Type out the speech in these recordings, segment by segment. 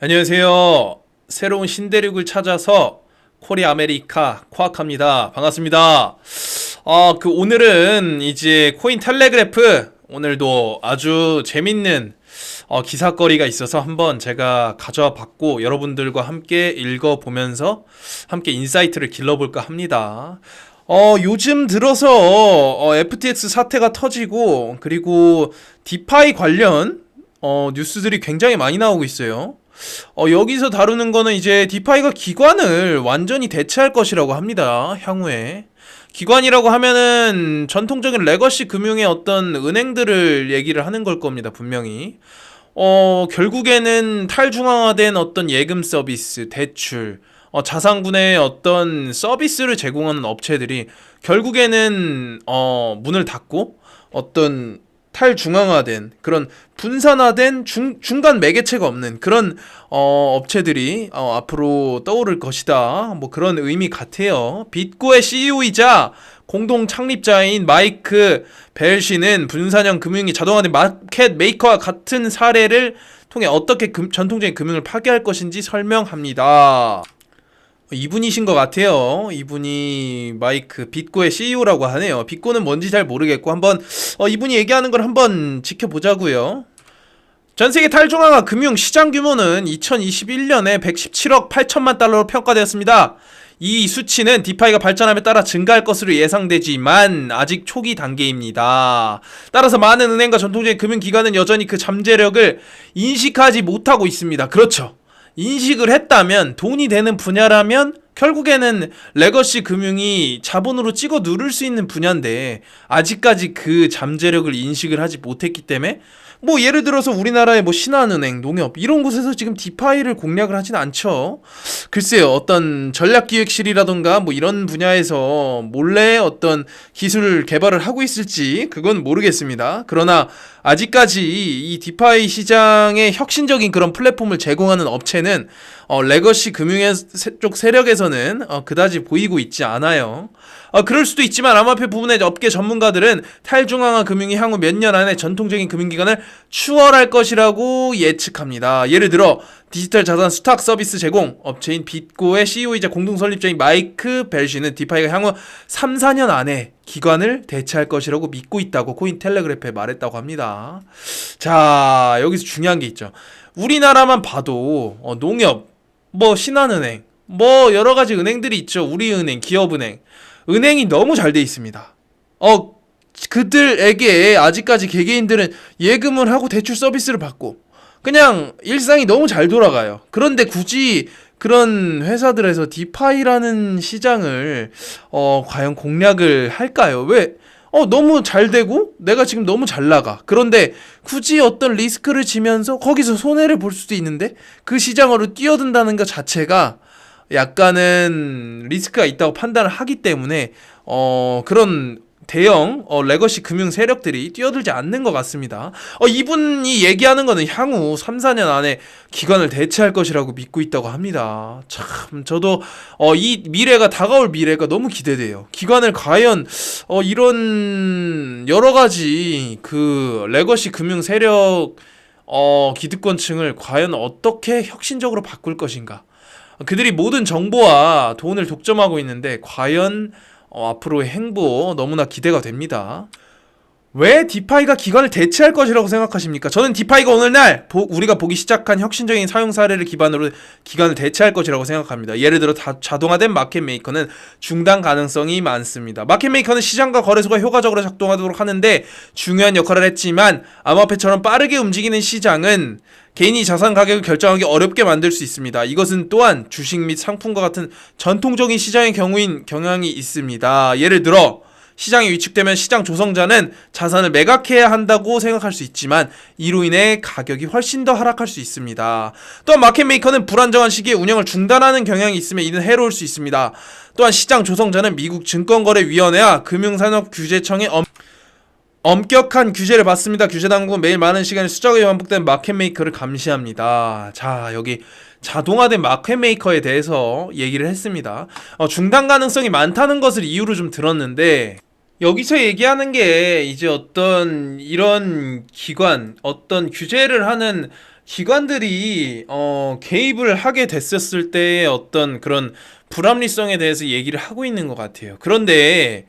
안녕하세요. 새로운 신대륙을 찾아서 코리 아메리카 코아카입니다. 반갑습니다. 오늘은 이제 코인 텔레그래프 오늘도 아주 재밌는 기사거리가 있어서 한번 제가 가져와 봤고 여러분들과 함께 읽어보면서 함께 인사이트를 길러볼까 합니다. 요즘 들어서 FTX 사태가 터지고 그리고 디파이 관련 뉴스들이 굉장히 많이 나오고 있어요. 여기서 다루는 거는 이제 디파이가 기관을 완전히 대체할 것이라고 합니다. 향후에. 기관이라고 하면은 전통적인 레거시 금융의 어떤 은행들을 얘기를 하는 걸 겁니다. 분명히. 결국에는 탈중앙화된 어떤 예금 서비스, 대출, 자산군의 어떤 서비스를 제공하는 업체들이 결국에는 문을 닫고 어떤 탈중앙화된 그런 분산화된 중간 매개체가 없는 그런 업체들이 앞으로 떠오를 것이다. 뭐 그런 의미 같아요. bit고의 CEO이자 공동 창립자인 마이크 벨시는 분산형 금융이 자동화된 마켓 메이커와 같은 사례를 통해 어떻게 전통적인 금융을 파괴할 것인지 설명합니다. 이분이신 것 같아요. 이분이 마이크 bit고의 CEO라고 하네요. bit고는 뭔지 잘 모르겠고 한번 이분이 얘기하는 걸 한번 지켜보자고요. 전세계 탈중앙화 금융 시장 규모는 2021년에 117억 8천만 달러로 평가되었습니다. 이 수치는 디파이가 발전함에 따라 증가할 것으로 예상되지만 아직 초기 단계입니다. 따라서 많은 은행과 전통적인 금융기관은 여전히 그 잠재력을 인식하지 못하고 있습니다. 그렇죠. 인식을 했다면 돈이 되는 분야라면 결국에는 레거시 금융이 자본으로 찍어 누를 수 있는 분야인데 아직까지 그 잠재력을 인식을 하지 못했기 때문에 뭐 예를 들어서 우리나라의 뭐 신한은행, 농협 이런 곳에서 지금 디파이를 공략을 하진 않죠. 글쎄요, 어떤 전략기획실이라던가 뭐 이런 분야에서 몰래 어떤 기술 개발을 하고 있을지 그건 모르겠습니다. 그러나 아직까지 이 디파이 시장의 혁신적인 그런 플랫폼을 제공하는 업체는 레거시 금융의 쪽 세력에서는 그다지 보이고 있지 않아요. 그럴 수도 있지만 암호화폐 부분의 업계 전문가들은 탈중앙화 금융이 향후 몇 년 안에 전통적인 금융기관을 추월할 것이라고 예측합니다. 예를 들어 디지털 자산 수탁 서비스 제공 업체인 bit고의 CEO이자 공동 설립자인 마이크 벨시는 디파이가 향후 3, 4년 안에 기관을 대체할 것이라고 믿고 있다고 코인 텔레그래프에 말했다고 합니다. 자, 여기서 중요한 게 있죠. 우리나라만 봐도 농협, 뭐 신한은행, 뭐 여러 가지 은행들이 있죠. 우리은행, 기업은행. 은행이 너무 잘 돼 있습니다. 그들에게 아직까지 개개인들은 예금을 하고 대출 서비스를 받고 그냥 일상이 너무 잘 돌아가요. 그런데 굳이 그런 회사들에서 디파이라는 시장을 과연 공략을 할까요? 왜? 너무 잘 되고 내가 지금 너무 잘 나가. 그런데 굳이 어떤 리스크를 지면서 거기서 손해를 볼 수도 있는데 그 시장으로 뛰어든다는 것 자체가 약간은 리스크가 있다고 판단을 하기 때문에 그런 대형 레거시 금융 세력들이 뛰어들지 않는 것 같습니다. 이분이 얘기하는 거는 향후 3, 4년 안에 기관을 대체할 것이라고 믿고 있다고 합니다. 참 저도 이 미래가 다가올 미래가 너무 기대돼요. 기관을 과연 이런 여러 가지 그 레거시 금융 세력 기득권층을 과연 어떻게 혁신적으로 바꿀 것인가? 그들이 모든 정보와 돈을 독점하고 있는데 과연 앞으로의 행보 너무나 기대가 됩니다. 왜 디파이가 기관을 대체할 것이라고 생각하십니까? 저는 디파이가 오늘날 우리가 보기 시작한 혁신적인 사용 사례를 기반으로 기관을 대체할 것이라고 생각합니다. 예를 들어 자동화된 마켓 메이커는 중단 가능성이 많습니다. 마켓 메이커는 시장과 거래소가 효과적으로 작동하도록 하는데 중요한 역할을 했지만 암호화폐처럼 빠르게 움직이는 시장은 개인이 자산 가격을 결정하기 어렵게 만들 수 있습니다. 이것은 또한 주식 및 상품과 같은 전통적인 시장의 경우인 경향이 있습니다. 예를 들어 시장이 위축되면 시장 조성자는 자산을 매각해야 한다고 생각할 수 있지만 이로 인해 가격이 훨씬 더 하락할 수 있습니다. 또한 마켓 메이커는 불안정한 시기에 운영을 중단하는 경향이 있으며 이는 해로울 수 있습니다. 또한 시장 조성자는 미국 증권거래위원회와 금융산업규제청의 엄격한 규제를 받습니다. 규제당국은 매일 많은 시간이 수작업이 반복되는 마켓 메이커를 감시합니다. 자, 여기 자동화된 마켓 메이커에 대해서 얘기를 했습니다. 중단 가능성이 많다는 것을 이유로 좀 들었는데 여기서 얘기하는 게 이제 어떤 이런 기관, 어떤 규제를 하는 기관들이 개입을 하게 됐었을 때의 어떤 그런 불합리성에 대해서 얘기를 하고 있는 것 같아요. 그런데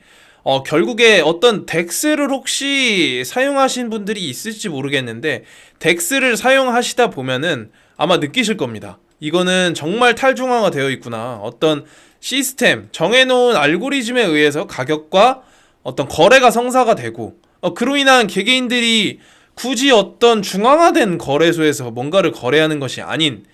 결국에 어떤 덱스를 혹시 사용하신 분들이 있을지 모르겠는데 덱스를 사용하시다 보면은 아마 느끼실 겁니다. 이거는 정말 탈중앙화 되어 있구나. 어떤 시스템, 정해놓은 알고리즘에 의해서 가격과 어떤 거래가 성사가 되고 그로 인한 개개인들이 굳이 어떤 중앙화된 거래소에서 뭔가를 거래하는 것이 아닌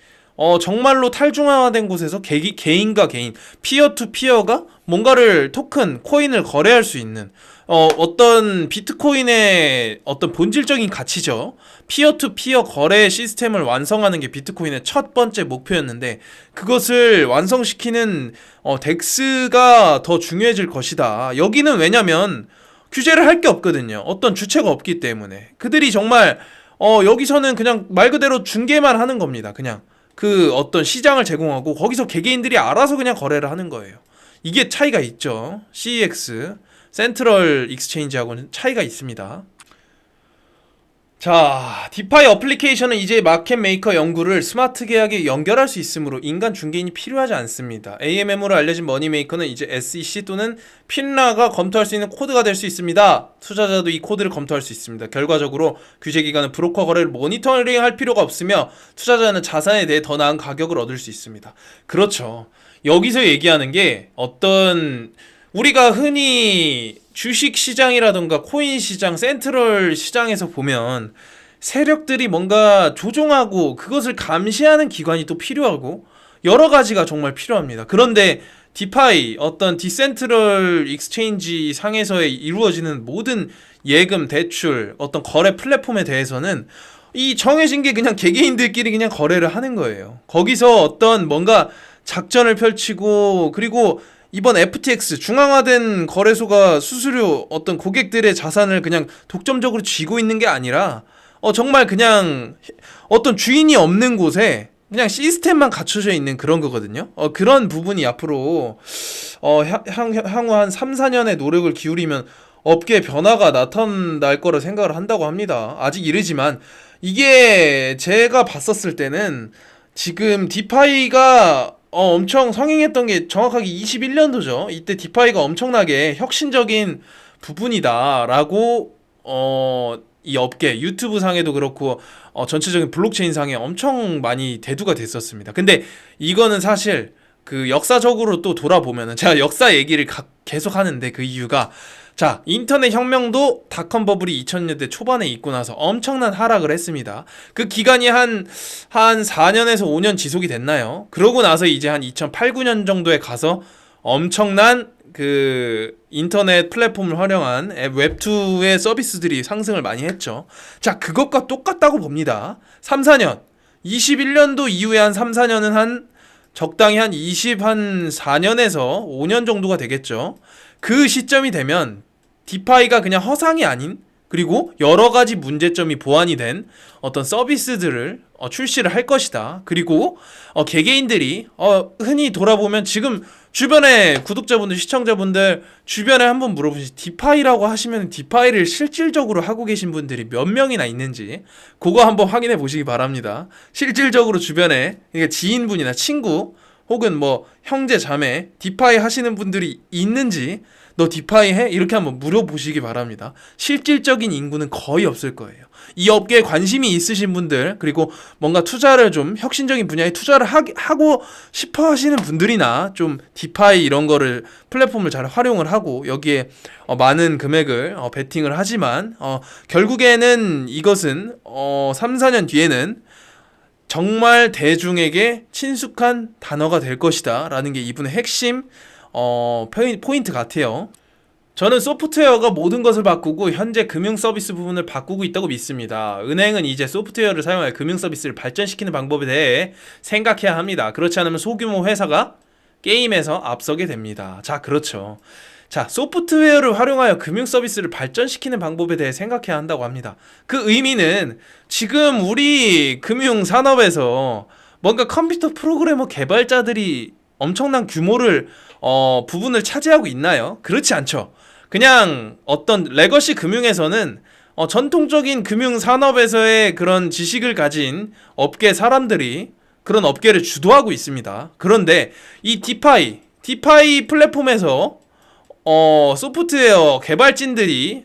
정말로 탈중앙화된 곳에서 개인과 개인, 피어 투 피어가 뭔가를 토큰, 코인을 거래할 수 있는 어떤 비트코인의 어떤 본질적인 가치죠. 피어 투 피어 거래 시스템을 완성하는 게 비트코인의 첫 번째 목표였는데 그것을 완성시키는 덱스가 더 중요해질 것이다. 여기는 왜냐면 규제를 할 게 없거든요. 어떤 주체가 없기 때문에. 그들이 정말 여기서는 그냥 말 그대로 중개만 하는 겁니다. 그냥 그 어떤 시장을 제공하고 거기서 개개인들이 알아서 그냥 거래를 하는 거예요. 이게 차이가 있죠. CEX, 센트럴 익스체인지하고는 차이가 있습니다. 자, 디파이 어플리케이션은 이제 마켓 메이커 연구를 스마트 계약에 연결할 수 있으므로 인간 중개인이 필요하지 않습니다. AMM으로 알려진 머니메이커는 이제 SEC 또는 핀라가 검토할 수 있는 코드가 될 수 있습니다. 투자자도 이 코드를 검토할 수 있습니다. 결과적으로 규제기관은 브로커 거래를 모니터링할 필요가 없으며 투자자는 자산에 대해 더 나은 가격을 얻을 수 있습니다. 그렇죠. 여기서 얘기하는 게 어떤 우리가 흔히 주식 시장이라던가 코인 시장, 센트럴 시장에서 보면 세력들이 뭔가 조종하고 그것을 감시하는 기관이 또 필요하고 여러 가지가 정말 필요합니다. 그런데 디파이, 어떤 디센트럴 익스체인지 상에서의 이루어지는 모든 예금, 대출, 어떤 거래 플랫폼에 대해서는 이 정해진 게 그냥 개개인들끼리 그냥 거래를 하는 거예요. 거기서 어떤 뭔가 작전을 펼치고 그리고 이번 FTX 중앙화된 거래소가 수수료 어떤 고객들의 자산을 그냥 독점적으로 쥐고 있는 게 아니라 정말 그냥 어떤 주인이 없는 곳에 그냥 시스템만 갖춰져 있는 그런 거거든요. 그런 부분이 앞으로 향후 한 3, 4년의 노력을 기울이면 업계 변화가 나타날 거라 생각을 한다고 합니다. 아직 이르지만 이게 제가 봤었을 때는 지금 디파이가 엄청 성행했던 게 정확하게 21년도죠. 이때 디파이가 엄청나게 혁신적인 부분이다라고 이 업계 유튜브 상에도 그렇고 전체적인 블록체인 상에 엄청 많이 대두가 됐었습니다. 근데 이거는 사실 그 역사적으로 또 돌아보면은 제가 역사 얘기를 계속 하는데 그 이유가 자, 인터넷 혁명도 닷컴 버블이 2000년대 초반에 있고 나서 엄청난 하락을 했습니다. 그 기간이 한 4년에서 5년 지속이 됐나요? 그러고 나서 이제 한 2008, 9년 정도에 가서 엄청난 그 인터넷 플랫폼을 활용한 웹2의 서비스들이 상승을 많이 했죠. 자, 그것과 똑같다고 봅니다. 3, 4년. 21년도 이후에 한 3, 4년은 한 적당히 한 24년에서 5년 정도가 되겠죠. 그 시점이 되면 디파이가 그냥 허상이 아닌 그리고 여러 가지 문제점이 보완이 된 어떤 서비스들을 출시를 할 것이다. 그리고 개개인들이 흔히 돌아보면 지금 주변에 구독자분들, 시청자분들 주변에 한번 물어보시 디파이라고 하시면 디파이를 실질적으로 하고 계신 분들이 몇 명이나 있는지 그거 한번 확인해 보시기 바랍니다. 실질적으로 주변에 지인분이나 친구 혹은 뭐 형제 자매 디파이 하시는 분들이 있는지 너 디파이 해? 이렇게 한번 물어보시기 바랍니다. 실질적인 인구는 거의 없을 거예요. 이 업계에 관심이 있으신 분들 그리고 뭔가 투자를 좀 혁신적인 분야에 투자를 하고 싶어 하시는 분들이나 좀 디파이 이런 거를 플랫폼을 잘 활용을 하고 여기에 많은 금액을 베팅을 하지만 결국에는 이것은 3, 4년 뒤에는 정말 대중에게 친숙한 단어가 될 것이다 라는 게 이분의 핵심 포인트 같아요. 저는 소프트웨어가 모든 것을 바꾸고 현재 금융 서비스 부분을 바꾸고 있다고 믿습니다. 은행은 이제 소프트웨어를 사용하여 금융 서비스를 발전시키는 방법에 대해 생각해야 합니다. 그렇지 않으면 소규모 회사가 게임에서 앞서게 됩니다. 자, 그렇죠. 자, 소프트웨어를 활용하여 금융 서비스를 발전시키는 방법에 대해 생각해야 한다고 합니다. 그 의미는 지금 우리 금융 산업에서 뭔가 컴퓨터 프로그래머 개발자들이 엄청난 규모를 부분을 차지하고 있나요? 그렇지 않죠. 그냥 어떤 레거시 금융에서는 전통적인 금융산업에서의 그런 지식을 가진 업계 사람들이 그런 업계를 주도하고 있습니다. 그런데 이 디파이 플랫폼에서 소프트웨어 개발진들이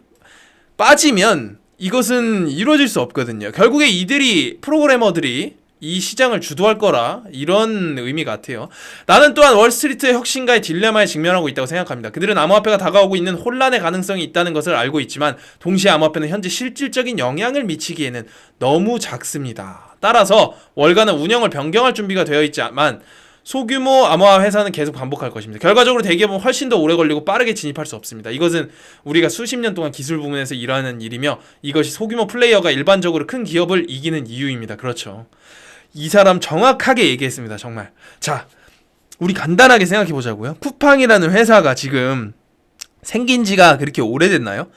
빠지면 이것은 이루어질 수 없거든요. 결국에 이들이 프로그래머들이 이 시장을 주도할 거라 이런 의미 같아요. 나는 또한 월스트리트의 혁신가의 딜레마에 직면하고 있다고 생각합니다. 그들은 암호화폐가 다가오고 있는 혼란의 가능성이 있다는 것을 알고 있지만 동시에 암호화폐는 현재 실질적인 영향을 미치기에는 너무 작습니다. 따라서 월가는 운영을 변경할 준비가 되어 있지만 소규모 암호화 회사는 계속 반복할 것입니다. 결과적으로 대기업은 훨씬 더 오래 걸리고 빠르게 진입할 수 없습니다. 이것은 우리가 수십 년 동안 기술 부문에서 일하는 일이며 이것이 소규모 플레이어가 일반적으로 큰 기업을 이기는 이유입니다. 그렇죠. 이 사람 정확하게 얘기했습니다. 정말. 자, 우리 간단하게 생각해 보자고요. 쿠팡이라는 회사가 지금 생긴 지가 그렇게 오래됐나요?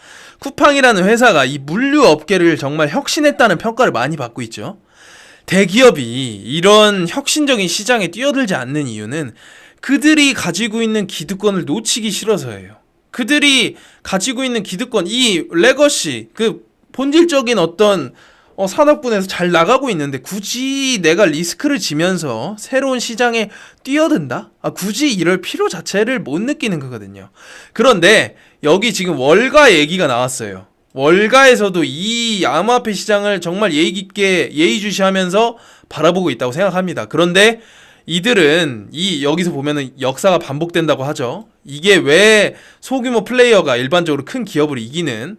쿠팡이라는 회사가 이 물류 업계를 정말 혁신했다는 평가를 많이 받고 있죠. 대기업이 이런 혁신적인 시장에 뛰어들지 않는 이유는 그들이 가지고 있는 기득권을 놓치기 싫어서예요. 그들이 가지고 있는 기득권, 이 레거시, 그 본질적인 어떤 산업군에서 잘 나가고 있는데 굳이 내가 리스크를 지면서 새로운 시장에 뛰어든다? 굳이 이럴 필요 자체를 못 느끼는 거거든요. 그런데 여기 지금 월가 얘기가 나왔어요. 월가에서도 이 암호화폐 시장을 정말 예의 깊게 예의주시하면서 바라보고 있다고 생각합니다. 그런데 이들은 여기서 보면은 역사가 반복된다고 하죠. 이게 왜 소규모 플레이어가 일반적으로 큰 기업을 이기는,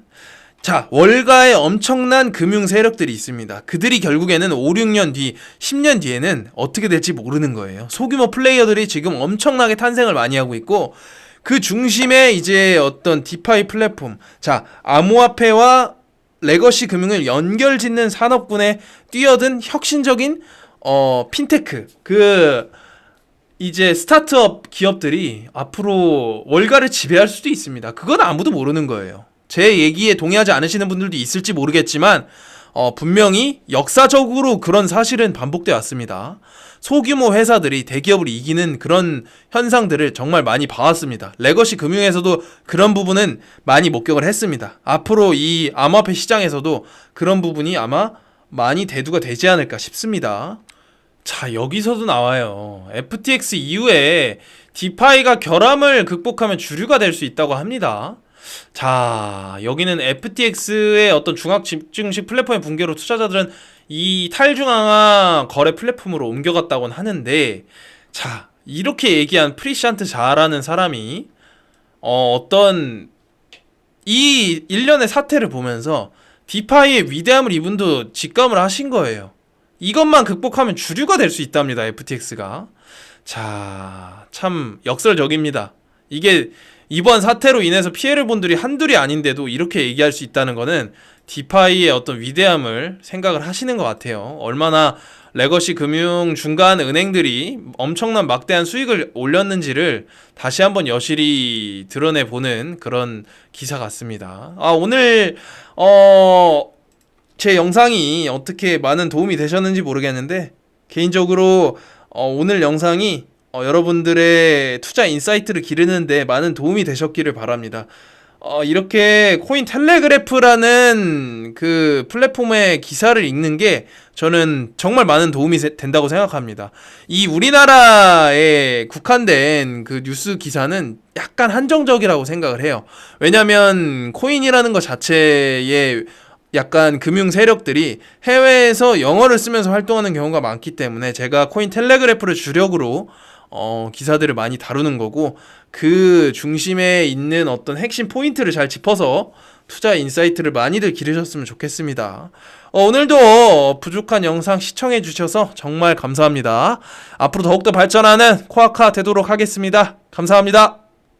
자, 월가에 엄청난 금융 세력들이 있습니다. 그들이 결국에는 5, 6년 뒤, 10년 뒤에는 어떻게 될지 모르는 거예요. 소규모 플레이어들이 지금 엄청나게 탄생을 많이 하고 있고 그 중심에 이제 어떤 디파이 플랫폼, 자, 암호화폐와 레거시 금융을 연결짓는 산업군에 뛰어든 혁신적인 핀테크, 그 이제 스타트업 기업들이 앞으로 월가를 지배할 수도 있습니다. 그건 아무도 모르는 거예요. 제 얘기에 동의하지 않으시는 분들도 있을지 모르겠지만 분명히 역사적으로 그런 사실은 반복되어 왔습니다. 소규모 회사들이 대기업을 이기는 그런 현상들을 정말 많이 봐왔습니다. 레거시 금융에서도 그런 부분은 많이 목격을 했습니다. 앞으로 이 암호화폐 시장에서도 그런 부분이 아마 많이 대두가 되지 않을까 싶습니다. 자, 여기서도 나와요. FTX 이후에 디파이가 결함을 극복하면 주류가 될 수 있다고 합니다. 자, 여기는 FTX의 어떤 중앙 집중식 플랫폼의 붕괴로 투자자들은 이 탈중앙화 거래 플랫폼으로 옮겨갔다고는 하는데, 자, 이렇게 얘기한 프리샨트 자라는 사람이 어떤 이 일련의 사태를 보면서 디파이의 위대함을 이분도 직감을 하신 거예요. 이것만 극복하면 주류가 될 수 있답니다, FTX가. 자, 참 역설적입니다. 이게 이번 사태로 인해서 피해를 본 분들이 한둘이 아닌데도 이렇게 얘기할 수 있다는 거는 디파이의 어떤 위대함을 생각을 하시는 것 같아요. 얼마나 레거시 금융 중간 은행들이 엄청난 막대한 수익을 올렸는지를 다시 한번 여실히 드러내보는 그런 기사 같습니다. 오늘 제 영상이 어떻게 많은 도움이 되셨는지 모르겠는데 개인적으로 오늘 영상이 여러분들의 투자 인사이트를 기르는데 많은 도움이 되셨기를 바랍니다. 이렇게 코인 텔레그래프라는 그 플랫폼의 기사를 읽는 게 저는 정말 많은 도움이 된다고 생각합니다. 이 우리나라에 국한된 그 뉴스 기사는 약간 한정적이라고 생각을 해요. 왜냐면 코인이라는 것 자체에 약간 금융 세력들이 해외에서 영어를 쓰면서 활동하는 경우가 많기 때문에 제가 코인 텔레그래프를 주력으로 기사들을 많이 다루는 거고, 그 중심에 있는 어떤 핵심 포인트를 잘 짚어서 투자 인사이트를 많이들 기르셨으면 좋겠습니다. 오늘도 부족한 영상 시청해 주셔서 정말 감사합니다. 앞으로 더욱더 발전하는 코아카 되도록 하겠습니다. 감사합니다.